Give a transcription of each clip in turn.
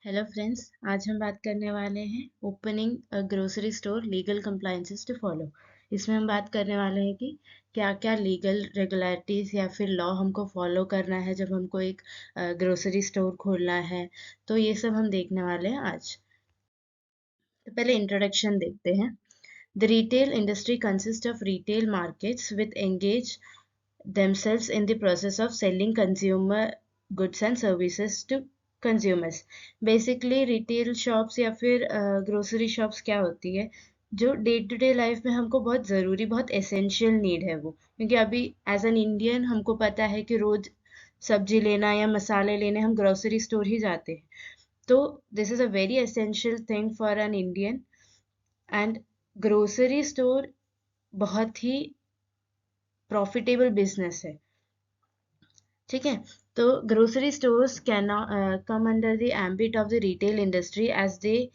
Hello friends, आज हम बात करने वाले हैं opening a grocery store legal compliances to follow. इसमें हम बात करने वाले हैं कि क्या क्या लीगल रेगुलरिटीज़ या फिर लॉ हमको फॉलो करना है जब हमको एक ग्रोसरी स्टोर खोलना है। तो ये सब हम देखने वाले हैं आज। तो पहले इंट्रोडक्शन देखते हैं। The retail industry consist of retail markets with engage themselves in the process of selling consumer goods and services to consumers. Basically retail shops या फिर ग्रोसरी शॉप्स क्या होती है, जो डे टू डे लाइफ में हमको बहुत ज़रूरी, बहुत एसेंशियल नीड है वो। क्योंकि अभी एज एन इंडियन हमको पता है कि रोज़ सब्जी लेना या मसाले लेने हम ग्रोसरी स्टोर ही जाते हैं। तो this is a very essential thing for an Indian. And grocery store बहुत ही प्रॉफिटेबल बिजनेस है। ठीक है, तो grocery stores can come under the ambit of the retail industry as they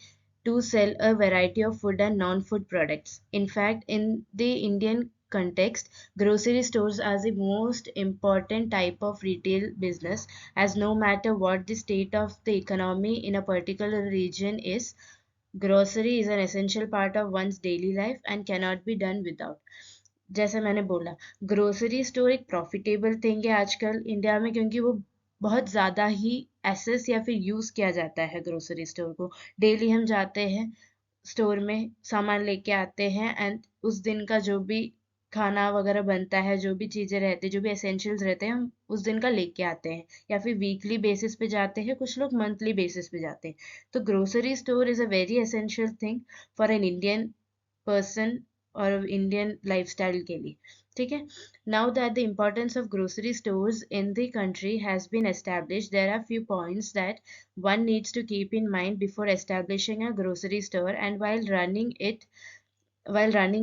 do sell a variety of food and non-food products. In fact, in the Indian context, grocery stores are the most important type of retail business, as no matter what the state of the economy in a particular region is, grocery is an essential part of one's daily life and cannot be done without. जैसे मैंने बोला, grocery store एक profitable thing है आजकल India में, क्योंकि वो बहुत ज़्यादा ही एसेस या फिर यूज़ किया जाता है ग्रोसरी स्टोर को। डेली हम जाते हैं स्टोर में, सामान लेके आते हैं एंड उस दिन का जो भी खाना वगैरह बनता है, जो भी चीज़ें रहती हैं, जो भी एसेंशियल्स रहते हैं, हम उस दिन का लेके आते हैं या फिर वीकली बेसिस पे जाते हैं, कुछ लोग मंथली बेसिस पे जाते हैं। तो grocery store is a very essential thing for an Indian person और इंडियन लाइफस्टाइल के लिए। ठीक है, now that the importance of grocery stores in the country has been established, there are few points that one needs to keep in mind before establishing a grocery store and while running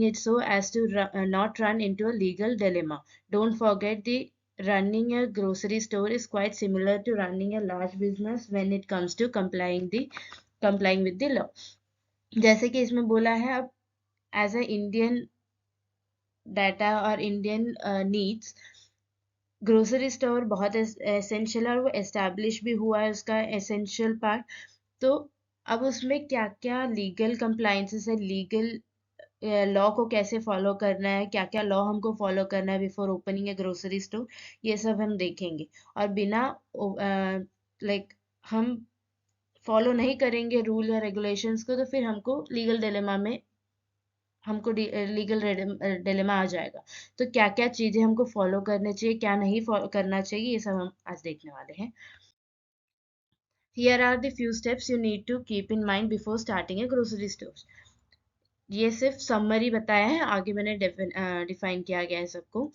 it so as to not run into a legal dilemma. Don't forget, the running a grocery store is quite similar to running a large business when it comes to complying with the law. जैसे कि इसमें बोला है, अब as a Indian data और Indian needs, grocery store बहुत essential है और वो एस्टैब्लिश भी हुआ है, उसका एसेंशियल पार्ट। तो अब उसमें क्या क्या लीगल कंप्लाइंसेस है, लीगल लॉ को कैसे फॉलो करना है, क्या क्या लॉ हमको फॉलो करना है बिफोर ओपनिंग ए ग्रोसरी स्टोर, ये सब हम देखेंगे। और बिना लाइक हम फॉलो नहीं करेंगे रूल या रेगुलेशंस को, तो फिर हमको लीगल डिलेमा में हमको लीगल डिलेमा आ जाएगा। तो क्या क्या चीज़ें हमको फॉलो करने चाहिए, क्या नहीं फॉलो करना चाहिए, ये सब हम आज देखने वाले हैं। Here are the few steps you need to keep in mind before starting a grocery store. ये सिर्फ समरी बताया है, आगे मैंने डिफाइन किया गया है सबको।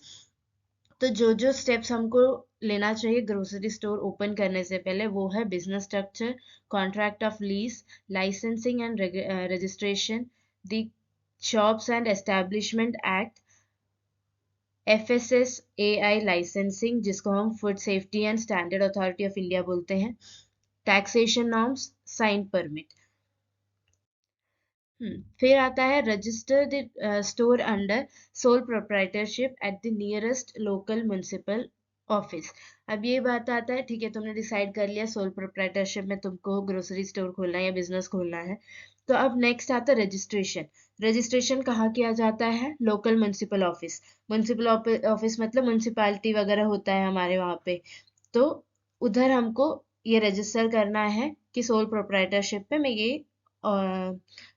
तो जो जो स्टेप्स हमको लेना चाहिए ग्रोसरी स्टोर ओपन करने से पहले, वो है business structure, contract of lease, licensing and registration, the shops and establishment act, FSSAI licensing जिसको हम food safety and standard authority of India बोलते हैं, टैक्सेशन नॉर्म्स, साइन परमिट। फिर आता है register the store under sole proprietorship at the nearest local municipal office. अब ये बात आता है, ठीक है, तुमने डिसाइड कर लिया सोल प्रोप्राइटरशिप में तुमको ग्रोसरी स्टोर खोलना है या बिजनेस खोलना है। तो अब नेक्स्ट आता है रजिस्ट्रेशन। रजिस्ट्रेशन कहाँ किया जाता है? Local municipal office. Municipal office मतलब म्युनिसिपालिटी वगैरह होता है हमारे वहाँ पे, तो उधर हमको ये रजिस्टर करना है कि सोल प्रोप्राइटरशिप पे मैं ये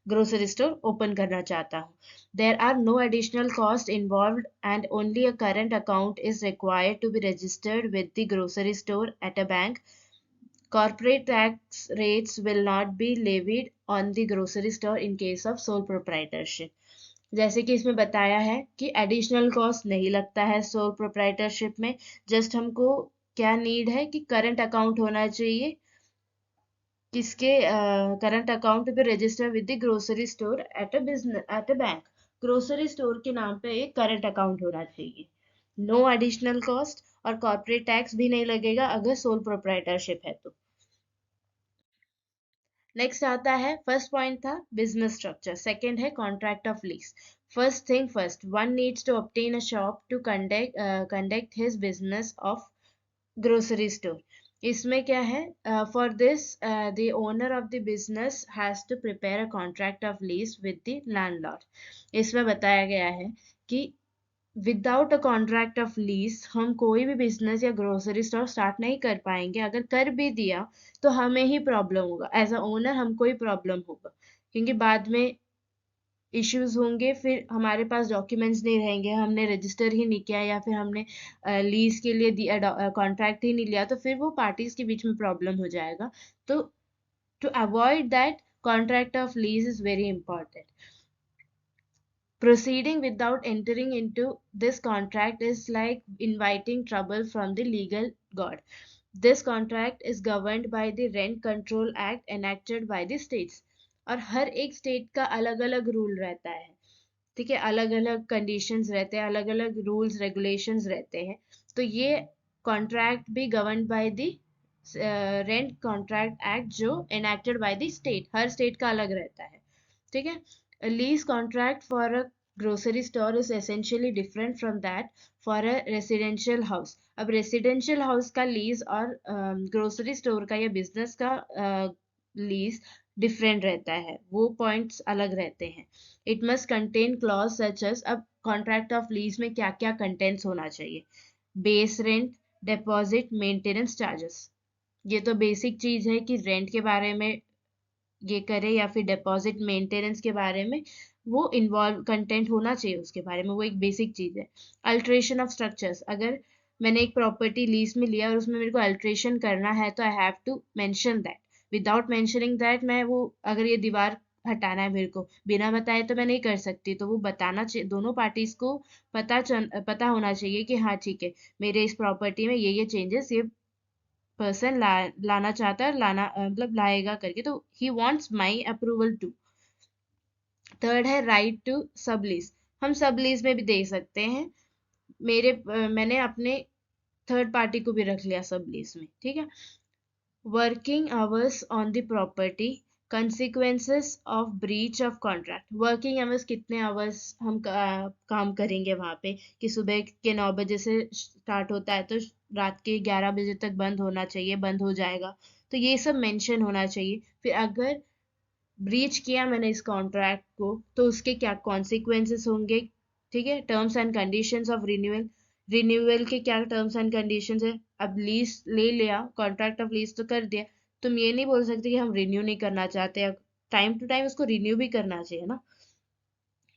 ग्रोसरी स्टोर ओपन करना चाहता हूँ। There are no additional costs involved and only a current account is required to be registered with the grocery store at a bank. Corporate tax rates will not be levied on the grocery store in case of sole proprietorship. जैसे कि इसमें बताया है कि additional cost नहीं लगता है sole proprietorship में। जस्ट हमको क्या नीड है कि करंट अकाउंट होना चाहिए, किसके करंट अकाउंट पे register with the grocery store at a bank. Grocery store के नाम पे एक करंट अकाउंट होना चाहिए। नो एडिशनल कॉस्ट और कॉर्पोरेट टैक्स भी नहीं लगेगा अगर सोल प्रोप्राइटरशिप है तो। नेक्स्ट आता है, फर्स्ट पॉइंट था बिजनेस स्ट्रक्चर, सेकंड है contract of lease. First thing first, one needs to obtain a shop to conduct his business of grocery store. इसमें क्या है, for this the owner of the business has to prepare a contract of lease with the landlord. इसमें बताया गया है कि without a contract of lease हम कोई भी बिजनेस या ग्रोसरी स्टोर स्टार्ट नहीं कर पाएंगे। अगर कर भी दिया तो हमें ही प्रॉब्लम होगा, एज अ ओनर हमको ही प्रॉब्लम होगा, क्योंकि बाद में इश्यूज होंगे, फिर हमारे पास डॉक्यूमेंट्स नहीं रहेंगे, हमने रजिस्टर ही नहीं किया या फिर हमने लीज के लिए कॉन्ट्रैक्ट ही नहीं लिया, तो फिर वो पार्टीज के बीच में प्रॉब्लम हो जाएगा। तो to avoid that, contract of lease is very important. Proceeding without entering into this contract is like inviting trouble from the legal god. This contract is governed by the Rent Control Act enacted by the states. और हर एक state का अलग अलग rule रहता है, ठीक है, अलग अलग कंडीशंस रहते हैं, अलग अलग रूल्स रेगुलेशंस रहते हैं। तो ये कॉन्ट्रैक्ट भी govern by the rent contract act जो एनेक्टेड बाय द स्टेट, हर स्टेट का अलग रहता है, ठीक है। A lease contract for a grocery store is essentially different from that for a residential house. अब residential house का लीज और ग्रोसरी स्टोर का या बिजनेस का लीज डिफरेंट रहता है, वो पॉइंट्स अलग रहते हैं। It must contain clause such as, अब कॉन्ट्रैक्ट ऑफ लीज में क्या क्या कंटेंट्स होना चाहिए, base rent, deposit, maintenance charges. ये तो बेसिक चीज है कि रेंट के बारे में ये करे या फिर डिपॉजिट मेंटेनेंस के बारे में वो इन्वॉल्व कंटेंट होना चाहिए उसके बारे में, वो एक बेसिक चीज है। अल्ट्रेशन ऑफ स्ट्रक्चर्स, अगर मैंने एक प्रॉपर्टी लीज में लिया और उसमें मेरे को अल्ट्रेशन करना है तो I have to mention that. Without mentioning that मैं वो, अगर ये दीवार हटाना है मेरे को बिना बताए तो मैं नहीं कर सकती, तो वो बताना चाहिए, दोनों पार्टीज को पता होना चाहिए कि हाँ ठीक है, मेरे इस प्रॉपर्टी में ये चेंजेस ये पर्सन लाना चाहता है, मतलब लाएगा करके, तो ही wants my approval to. Third है राइट टू सबलीज, हम सबलीज में भी दे सकते हैं। मैंने अपने थर्ड पार्टी को भी रख लिया सबलीज में, ठीक है। Working hours on the property, consequences of breach of contract. Working hours, कितने आवर्स हम काम करेंगे वहां पे, कि सुबह के 9 बजे से स्टार्ट होता है तो रात के 11 बजे तक बंद होना चाहिए, बंद हो जाएगा, तो ये सब मेंशन होना चाहिए। फिर अगर ब्रीच किया मैंने इस कॉन्ट्रैक्ट को तो उसके क्या कॉन्सिक्वेंसेस होंगे, ठीक है। Terms and conditions of renewal, renewal के क्या टर्म्स एंड कंडीशंस है। अब लीज ले लिया, कॉन्ट्रैक्ट ऑफ लीज तो कर दिया, तुम ये नहीं बोल सकते कि हम रिन्यू नहीं करना चाहते, टाइम टू टाइम उसको रिन्यू भी करना चाहिए ना।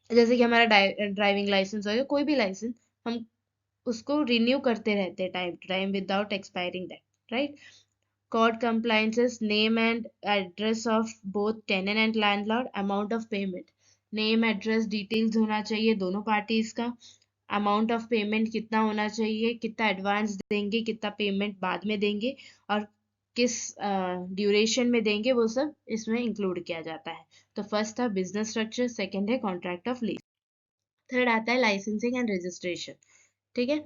जैसे कि हमारा ड्राइविंग लाइसेंस हो या कोई भी लाइसेंस, हम उसको रिन्यू करते रहते हैं time to time without expiring that, right. Court compliances, name and address of both tenant and landlord, amount of payment, name address details होना चाहिए दोनों पार्टीज का, अमाउंट ऑफ पेमेंट कितना होना चाहिए, कितना एडवांस देंगे, कितना पेमेंट बाद में देंगे, और किस ड्यूरेशन में देंगे, वो सब इसमें इंक्लूड किया जाता है। तो फर्स्ट था बिजनेस स्ट्रक्चर, सेकंड है कॉन्ट्रैक्ट ऑफ लीज, थर्ड आता है लाइसेंसिंग एंड रजिस्ट्रेशन, ठीक है।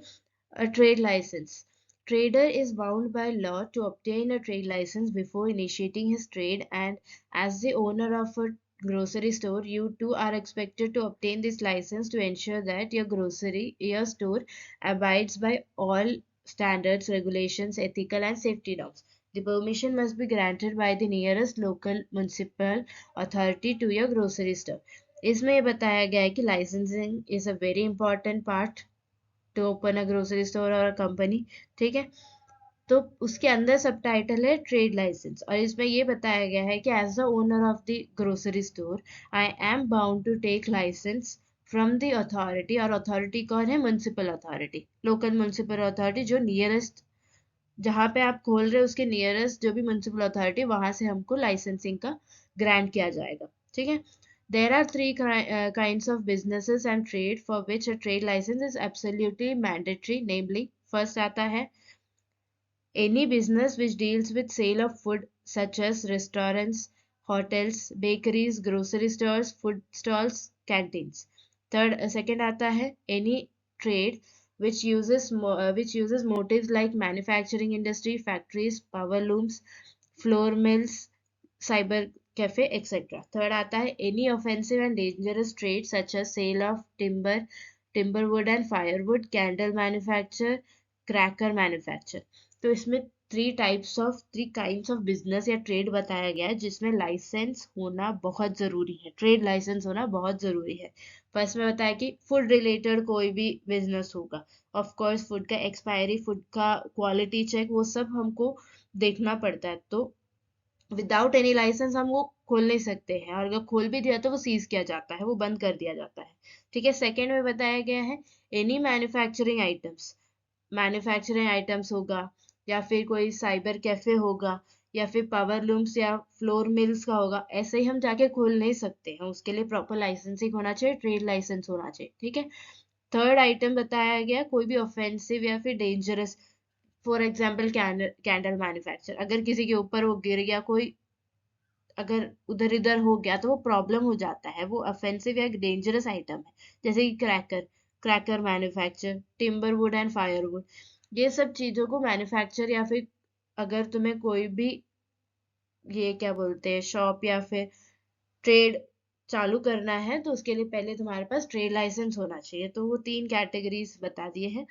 A trade license. Trader is bound by law to obtain a trade license before initiating his trade, and as the owner of a grocery store, you too are expected to obtain this license to ensure that your store abides by all standards, regulations, ethical and safety norms. The permission must be granted by the nearest local municipal authority to your grocery store. इसमें ये बताया गया है कि licensing is a very important part to open a grocery store और company, ठीक है। तो उसके अंदर सब टाइटल है ट्रेड लाइसेंस, और इसमें ये बताया गया है कि as the owner of the grocery store I am bound to take licence from the authority, और अथॉरिटी कौन है, municipal authority, local municipal authority, जो नियरेस्ट, जहाँ पे आप खोल रहे हो उसके नियरेस्ट जो भी म्युनिसिपल अथॉरिटी, वहां से हमको लाइसेंसिंग का ग्रांट किया जाएगा, ठीक है। There are three kinds of businesses and trade for which a trade license is absolutely mandatory, namely, first आता है any business which deals with sale of food such as restaurants, hotels, bakeries, grocery stores, food stalls, canteens. Second आता है any trade which uses motives like manufacturing industry, factories, power looms, flour mills, cyber cafe, etc. Third आता है any offensive and dangerous trade such as sale of timber wood and firewood, candle manufacture, cracker manufacture. तो इसमें three kinds of business या trade बताया गया है जिसमें licence होना बहुत जरूरी है, ट्रेड लाइसेंस होना बहुत जरूरी है। फर्स्ट में बताया कि फूड रिलेटेड कोई भी बिजनेस होगा, ऑफ कोर्स फूड का एक्सपायरी, फूड का क्वालिटी चेक, वो सब हमको देखना पड़ता है। तो विदाउट एनी लाइसेंस हम वो खोल नहीं सकते हैं, और अगर खोल भी दिया तो वो सीज किया जाता है, वो बंद कर दिया जाता है। ठीक है, सेकेंड में बताया गया है एनी मैन्युफैक्चरिंग आइटम्स होगा, या फिर कोई साइबर कैफे होगा, या फिर पावर लूम्स या फ्लोर मिल्स का होगा, ऐसे ही हम जाके खोल नहीं सकते हैं, उसके लिए प्रॉपर लाइसेंसिंग होना चाहिए, ट्रेड लाइसेंस होना चाहिए। ठीक है, थर्ड आइटम बताया गया कोई भी ऑफेंसिव या फिर dangerous, for example candle manufacture, अगर किसी के ऊपर वो गिर गया, कोई अगर उधर इधर हो गया तो वो प्रॉब्लम हो जाता है, वो ऑफेंसिव या डेंजरस आइटम है। जैसे कि cracker manufacture, timber would and firewood, ये सब चीजों को मैन्युफैक्चर, या फिर अगर तुम्हें कोई भी ये क्या बोलते हैं शॉप या फिर ट्रेड चालू करना है, तो उसके लिए पहले तुम्हारे पास ट्रेड लाइसेंस होना चाहिए। तो वो तीन कैटेगरीज बता दिए हैं।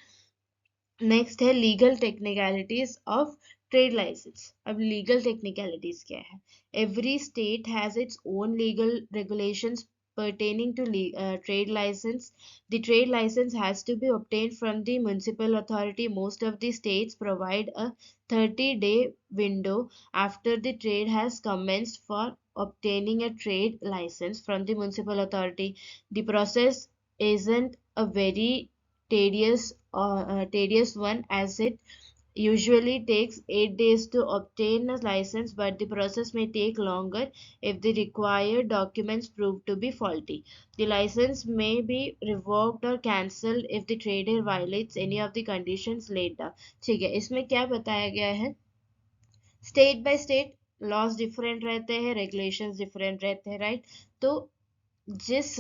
नेक्स्ट है legal technicalities of trade licence. अब लीगल टेक्निकलिटीज क्या है? Every state has its own legal regulations pertaining to trade license. The trade license has to be obtained from the municipal authority. Most of the states provide a 30-day window after the trade has commenced for obtaining a trade license from the municipal authority. The process isn't a very tedious one, as it usually takes 8 days to obtain a license, but the process may take longer if the required documents prove to be faulty. The license may be revoked or cancelled if the trader violates any of the conditions laid down. ठीक है, इसमें क्या बताया गया है? State by state laws different रहते हैं, regulations different रहते हैं, राइट? तो जिस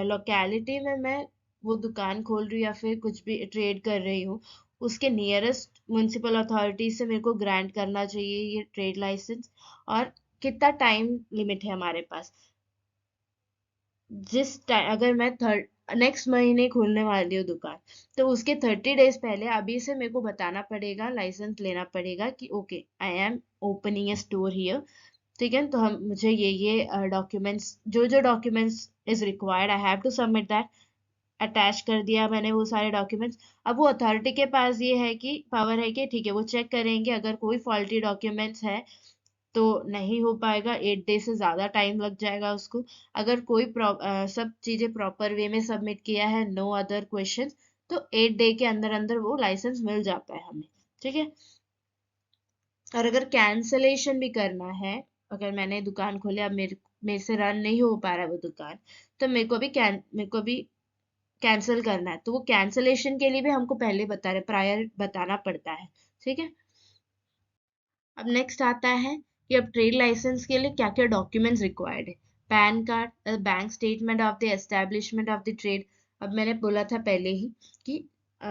लोकेलिटी में मैं वो दुकान खोल रही हूँ या फिर कुछ भी ट्रेड कर रही हूँ, उसके नियरेस्ट म्यूनिसिपल अथॉरिटी से मेरे को ग्रांट करना चाहिए ये ट्रेड लाइसेंस। और कितना टाइम लिमिट है हमारे पास? जिस टाइम, अगर मैं थर्ड नेक्स्ट महीने खोलने वाली हूँ दुकान, तो उसके 30 डेज पहले अभी से मेरे को बताना पड़ेगा, लाइसेंस लेना पड़ेगा कि okay I am opening a store here. ठीक है, तो हम मुझे ये डॉक्यूमेंट्स, जो documents is required, I have to submit that. Attach कर दिया मैंने वो सारे डॉक्यूमेंट्स। अब वो अथॉरिटी के पास ये है कि पावर है कि ठीक है वो चेक करेंगे, अगर कोई फॉल्टी डॉक्यूमेंट्स है तो नहीं हो पाएगा, 8 डे से ज़्यादा टाइम लग जाएगा उसको। अगर कोई सब चीज़ें प्रॉपर वे में सबमिट किया है, नो अदर क्वेश्चन, तो 8 डे के अंदर अंदर वो लाइसेंस मिल जाता है हमें। ठीक है, और अगर कैंसलेशन भी करना है, अगर मैंने दुकान खोली, अब मेरे से रन नहीं हो पा रहा है वो दुकान, तो मेरे को भी कैंसिल करना है, तो वो कैंसलेशन के लिए भी हमको पहले प्रायर बताना पड़ता है। ठीक है, अब नेक्स्ट आता है कि अब ट्रेड लाइसेंस के लिए क्या क्या डॉक्यूमेंट्स रिक्वायर्ड है। Pan card, bank statement of the establishment of the trade. अब मैंने बोला था पहले ही कि अ,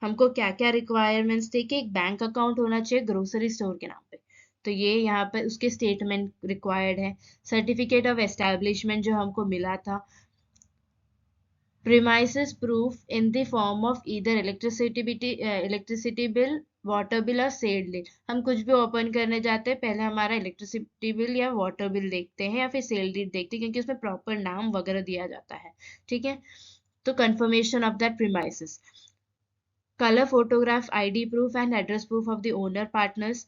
हमको क्या क्या रिक्वायरमेंट्स थे कि एक बैंक अकाउंट होना चाहिए ग्रोसरी स्टोर के नाम पे, तो ये यहाँ पे उसके स्टेटमेंट रिक्वायर्ड है। सर्टिफिकेट ऑफ एस्टेब्लिशमेंट जो हमको मिला था, premises proof in the form of either electricity bill, water bill और सेल डीड। हम कुछ भी ओपन करने जाते हैं पहले हमारा इलेक्ट्रिसिटी बिल या वाटर बिल देखते हैं, या फिर सेल डीड देखते हैं, क्योंकि उसमें प्रॉपर नाम वगैरह दिया जाता है। ठीक है, तो confirmation of that premises, colour photograph, ID proof and address proof of the owner partners,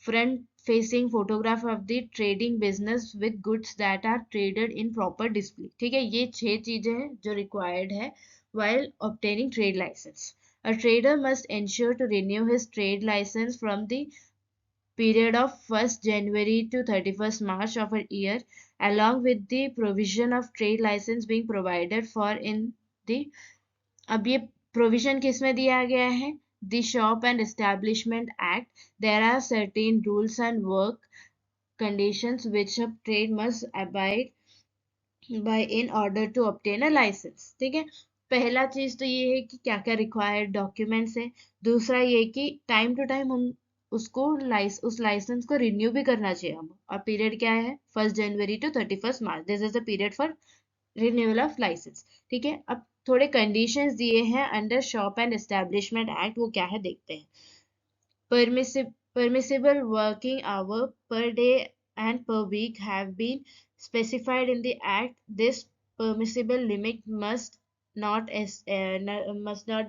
front facing photograph of the trading business with goods that are traded in proper display। ठीक है, ये 6 चीजें हैं जो required है while obtaining trade license। A trader must ensure to renew his trade license from the period of 1st January to 31st March of a year, along with the provision of trade license being provided for in the, अब ये provision किस में दिया गया है? The shop and establishment act. There are certain rules and work conditions which a trade must abide by in order to obtain a license। ठीक है, पहला चीज तो ये है कि क्या क्या रिक्वायर्ड डॉक्यूमेंट्स है। दूसरा ये कि टाइम टू टाइम हम उसको उस लाइसेंस को रिन्यू भी करना चाहिए हम, और पीरियड क्या है? 1st January to 31st March, this is the period for renewal of licence. ठीक है, अब थोड़े कंडीशंस दिए हैं under shop and establishment act, वो क्या है देखते हैं। permissible working hour per day and per week have been specified in the act. This permissible limit must not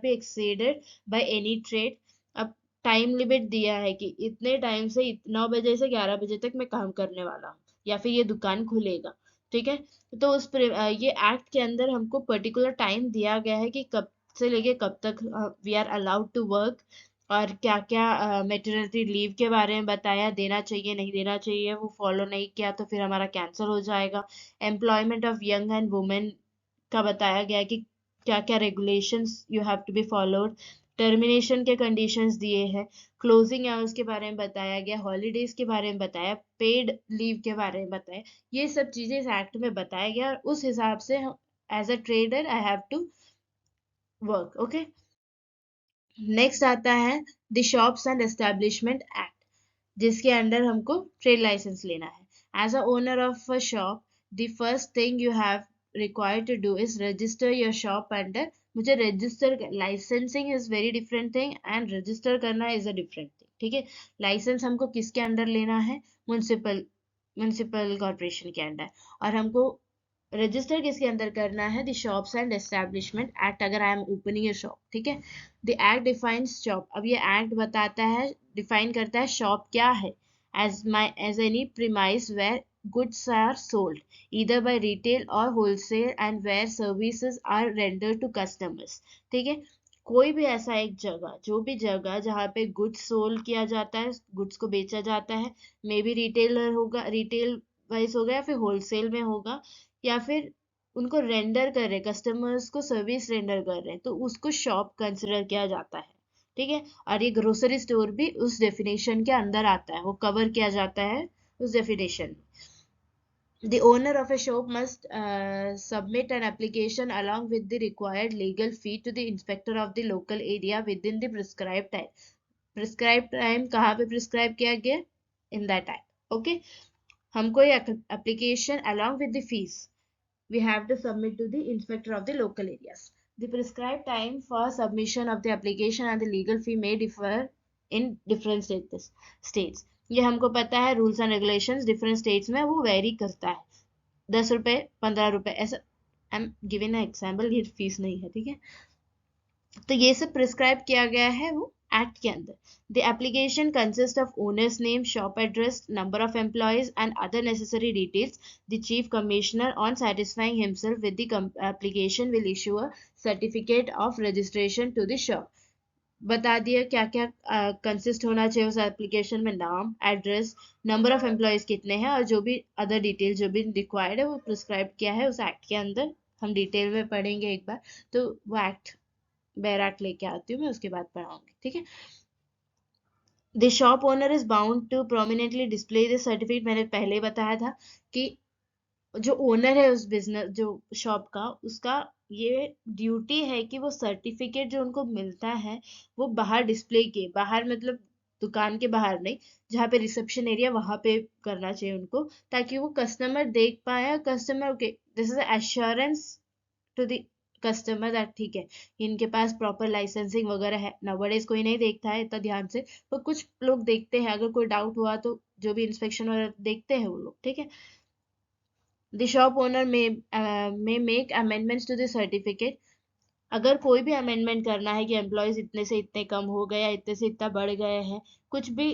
be exceeded by any trade. अब टाइम लिमिट दिया है कि इतने टाइम से 9 बजे से 11 बजे तक मैं काम करने वाला हूँ या फिर ये दुकान खुलेगा। ठीक है, तो ये एक्ट के अंदर हमको पर्टिकुलर टाइम दिया गया है कि कब से लेके कब तक we are allowed to work, और क्या क्या मेटर्निटी लीव के बारे में बताया, देना चाहिए नहीं देना चाहिए, वो फॉलो नहीं किया तो फिर हमारा कैंसिल हो जाएगा। Employment of young and women का बताया गया है कि क्या क्या regulations you have to be followed. Termination के कंडीशंस दिए हैं। क्लोजिंग आवर्स के बारे में बताया गया, हॉलीडेज के बारे में बताया, पेड लीव के बारे में बताया। ये सब चीजें इस एक्ट में बताया गया और उस हिसाब से as a trader I have to work. Okay, next आता है the shops and establishment act, जिसके अंडर हमको ट्रेड लाइसेंस लेना है। As a owner of a shop, the first thing you have required to do is register your shop under. मुझे register, licensing is very different thing and register करना is a different thing. ठीक है, license हमको किसके under लेना है? Municipal corporation के under. और हमको रजिस्टर किसके अंदर करना है? The shops and establishment act, अगर I am opening a shop. ठीक है, द एक्ट डिफाइंस शॉप। अब ये एक्ट बताता है, डिफाइन करता है शॉप क्या है। As any premise where goods are sold either by retail or wholesale and where services are rendered to customers। ठीक है, कोई भी ऐसा एक जगह, जो भी जगह जहाँ पे गुड्स सोल्ड किया जाता है, गुड्स को बेचा जाता है, मे बी रिटेलर होगा, रिटेल वाइज होगा, या फिर होलसेल में होगा, या फिर उनको रेंडर कर रहे, कस्टमर्स को सर्विस रेंडर कर रहे हैं, तो उसको शॉप कंसिडर किया जाता है। ठीक है, और ये ग्रोसरी स्टोर भी उस डेफिनेशन के अंदर आता है, वो कवर किया जाता है उस डेफिनेशन में। The owner of a shop must submit an application along with the required legal fee to the inspector of the local area within the prescribed time। prescribed time कहाँ पे prescribe किया गया? In that time। okay, हमको ये application along with the fees we have to submit to the inspector of the local areas। The prescribed time for submission of the application and the legal fee may differ in different states। ये हमको पता है, rules and regulations different states में वो very करता है। 10 रुपए, 15 रुपए, ऐसा। आई एम गिविंग एग्जाम्पल, ये फीस नहीं है। ठीक है, तो ये सब प्रिस्क्राइब किया गया है वो एक्ट के अंदर। The application consist of owner's name, shop address, number of employees and other necessary details. The chief commissioner on satisfying himself with the application will issue a certificate of registration to the shop. बता दिया क्या क्या consist होना चाहिए उस application में, नाम, address, number of employees कितने हैं, और जो भी अदर डिटेल जो भी रिक्वायर्ड है वो प्रिस्क्राइब किया है उस एक्ट के अंदर। हम डिटेल में पढ़ेंगे एक बार, तो वो एक्ट बैराक लेके आती हूँ मैं, उसके बाद पढ़ाऊंगी। ठीक है, the shop owner is bound to prominently display this certificate. मैंने पहले ही बताया था कि जो ओनर है उस बिजनेस, जो शॉप का, उसका ये ड्यूटी है कि वो सर्टिफिकेट जो उनको मिलता है वो बाहर डिस्प्ले किए। बाहर मतलब दुकान के बाहर नहीं, जहाँ पे रिसेप्शन एरिया वहां पे करना चाहिए उनको, ताकि वो कस्टमर देख पाए, customer okay, this is assurance to the customer that ठीक है इनके पास प्रॉपर लाइसेंसिंग वगैरह है। नाउअडेज कोई नहीं देखता है इतना ध्यान से, तो कुछ लोग देखते हैं, अगर कोई डाउट हुआ तो जो भी इंस्पेक्शन वगैरह देखते हैं वो लोग। ठीक है, the shop owner may make amendments to the certificate। अगर कोई भी अमेंडमेंट करना है कि एम्प्लॉयज इतने से इतने कम हो गए या इतने से इतना बढ़ गए हैं, कुछ भी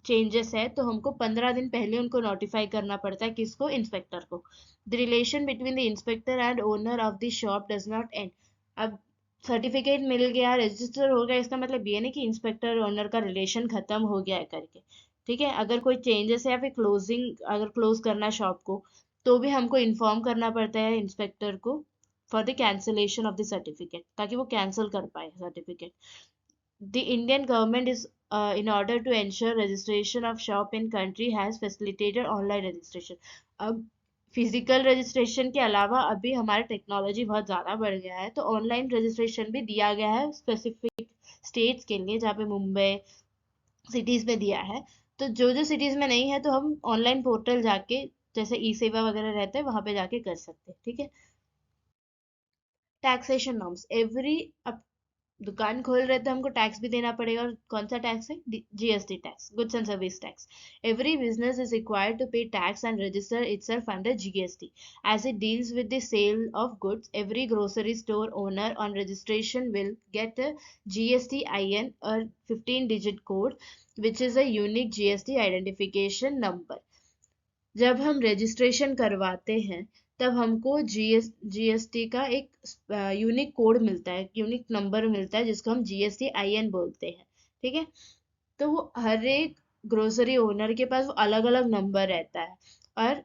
चेंजेस है, तो हमको 15 दिन पहले उनको नोटिफाई करना पड़ता है। किसको? इंस्पेक्टर को। The relation between the inspector and owner of the shop does not and. अब सर्टिफिकेट मिल गया, रजिस्टर हो गया, इसका मतलब ये नहीं कि इंस्पेक्टर ओनर का रिलेशन खत्म हो गया है करके। ठीक है, अगर कोई चेंजेस है या फिर क्लोजिंग, अगर क्लोज करना है शॉप को, तो भी हमको इन्फॉर्म करना पड़ता है इंस्पेक्टर को for the cancellation of the certificate, ताकि वो कैंसिल कर पाए certificate. The Indian government is in order to ensure registration of shop in country has facilitated online registration। अब फिजिकल रजिस्ट्रेशन के अलावा अभी हमारी टेक्नोलॉजी बहुत ज़्यादा बढ़ गया है, तो ऑनलाइन रजिस्ट्रेशन भी दिया गया है स्पेसिफिक स्टेट्स के लिए, जहाँ पे मुंबई सिटीज़ में दिया है। तो जो जो सिटीज़ में नहीं है, तो हम ऑनलाइन पोर्टल जाके, जैसे ई सेवा वगैरह रहता है, वहाँ पे जाके कर सकते हैं। ठीक है, टैक्सेशन नॉर्म्स। एवरी दुकान खोल रहे तो हमको टैक्स भी देना पड़ेगा, और कौन सा टैक्स है? GST tax, goods and service tax. Every business is required to pay tax and register itself under GST as it deals with the sale of goods. Every grocery store owner on registration will get a GSTIN, a 15-digit code which is a unique GST identification number. जब हम registration करवाते हैं तब हमको GST का एक unique code मिलता है, यूनिक नंबर मिलता है, जिसको हम GSTIN बोलते हैं. ठीक है, तो वो हर एक ग्रोसरी ओनर के पास वो अलग अलग नंबर रहता है, और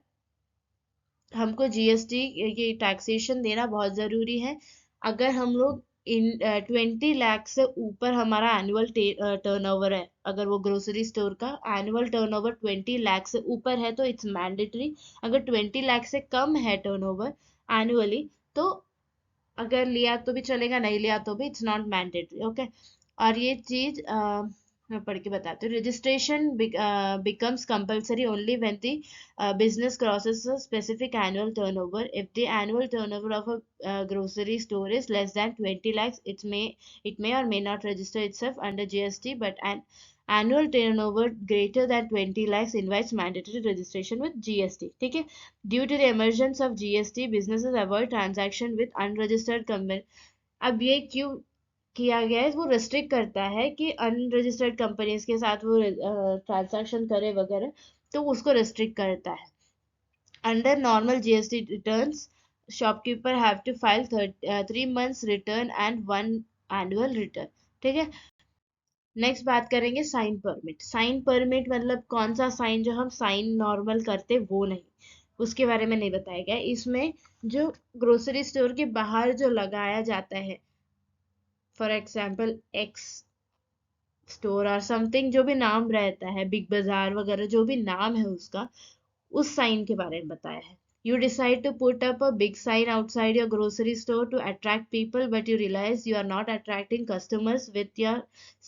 हमको जीएसटी ये टैक्सेशन देना बहुत ज़रूरी है. अगर हम लोग इन 20 लाख से ऊपर हमारा एनुअल टर्नओवर है, अगर वो ग्रोसरी स्टोर का एनुअल टर्नओवर 20 लाख से ऊपर है तो इट्स मैंडेटरी. अगर 20 लाख से कम है टर्नओवर एनुअली, तो अगर लिया तो भी चलेगा, नहीं लिया तो भी इट्स नॉट मैंडेटरी. ओके, और ये चीज मैं पढ़ के बताती हूँ. Registration becomes compulsory only when the business crosses a specific annual turnover. If the annual turnover of a grocery store is less than 20 lakhs, it may or may not register itself under GST, but an annual turnover greater than 20 lakhs invites mandatory registration with GST. ठीक है, due to the emergence of GST, businesses avoid transaction with unregistered company. अब ये क्यों किया गया है? वो restrict करता है कि अनरजिस्टर्ड कंपनीज के साथ वो ट्रांजैक्शन करे वगैरह, तो उसको रिस्ट्रिक्ट करता है. Under normal GST returns, shopkeeper have to file 3 months return and 1 annual return. ठीक है, नेक्स्ट बात करेंगे साइन परमिट. साइन परमिट मतलब कौन सा साइन, जो हम साइन नॉर्मल करते वो नहीं, उसके बारे में नहीं बताया गया. इसमें जो ग्रोसरी स्टोर के बाहर जो लगाया जाता है, फॉर एग्जाम्पल एक्स स्टोर और समथिंग, जो भी नाम रहता है, बिग बाजार वगैरह, जो भी नाम है उसका, उस साइन के बारे में बताया है. You decide to put up a big sign outside your grocery store to attract people, but you realize you are not attracting customers with your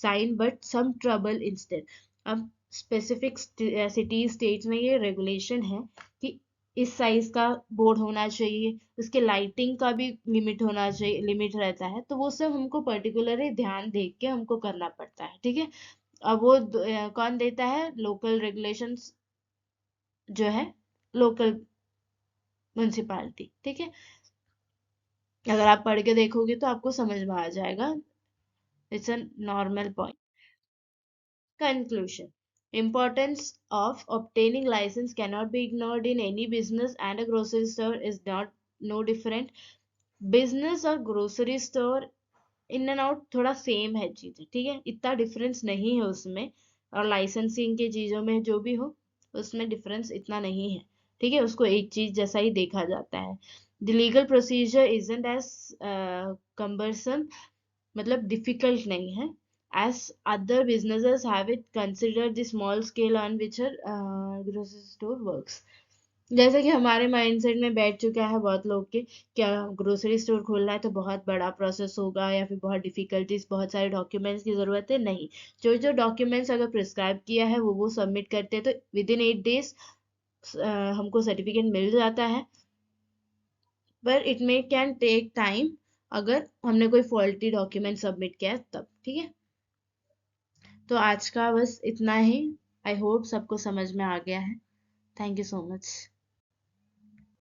sign but some trouble instead. अब specific city states में ये regulation है कि इस size का board होना चाहिए, उसके लाइटिंग का भी लिमिट होना चाहिए, लिमिट रहता है, तो वो सब हमको पर्टिकुलरली ध्यान देख के हमको करना पड़ता है. ठीक है, अब वो कौन देता है? लोकल रेगुलेशंस जो है, लोकल म्यूनसिपालिटी. ठीक है, अगर आप पढ़ के देखोगे तो आपको समझ में आ जाएगा. It's a normal point. Conclusion. Importance of obtaining license cannot be ignored in any business, and a grocery store is not no different. Business और grocery store in and out थोड़ा सेम है चीजें. ठीक है, इतना डिफरेंस नहीं है उसमें, और लाइसेंसिंग के चीजों में जो भी हो उसमें डिफरेंस इतना नहीं है. ठीक है, उसको एक चीज जैसा ही देखा जाता है. The legal procedure isn't as cumbersome, मतलब डिफिकल्ट नहीं है, as other businesses have it considered the small scale on which a grocery store works. जैसे कि हमारे माइंडसेट में बैठ चुका है बहुत लोग के, क्या ग्रोसरी स्टोर खोलना है तो बहुत बड़ा प्रोसेस होगा या फिर बहुत डिफिकल्टीज, बहुत सारे डॉक्यूमेंट्स की ज़रूरत है. नहीं, जो जो डॉक्यूमेंट्स अगर प्रिस्क्राइब किया है वो सबमिट करते हैं तो विद इन 8 days हमको सर्टिफिकेट मिल जाता है. पर it may can take time अगर हमने कोई फॉल्टी डॉक्यूमेंट सबमिट किया है तब. ठीक है, तो आज का बस इतना ही. आई होप सबको समझ में आ गया है. Thank you so much.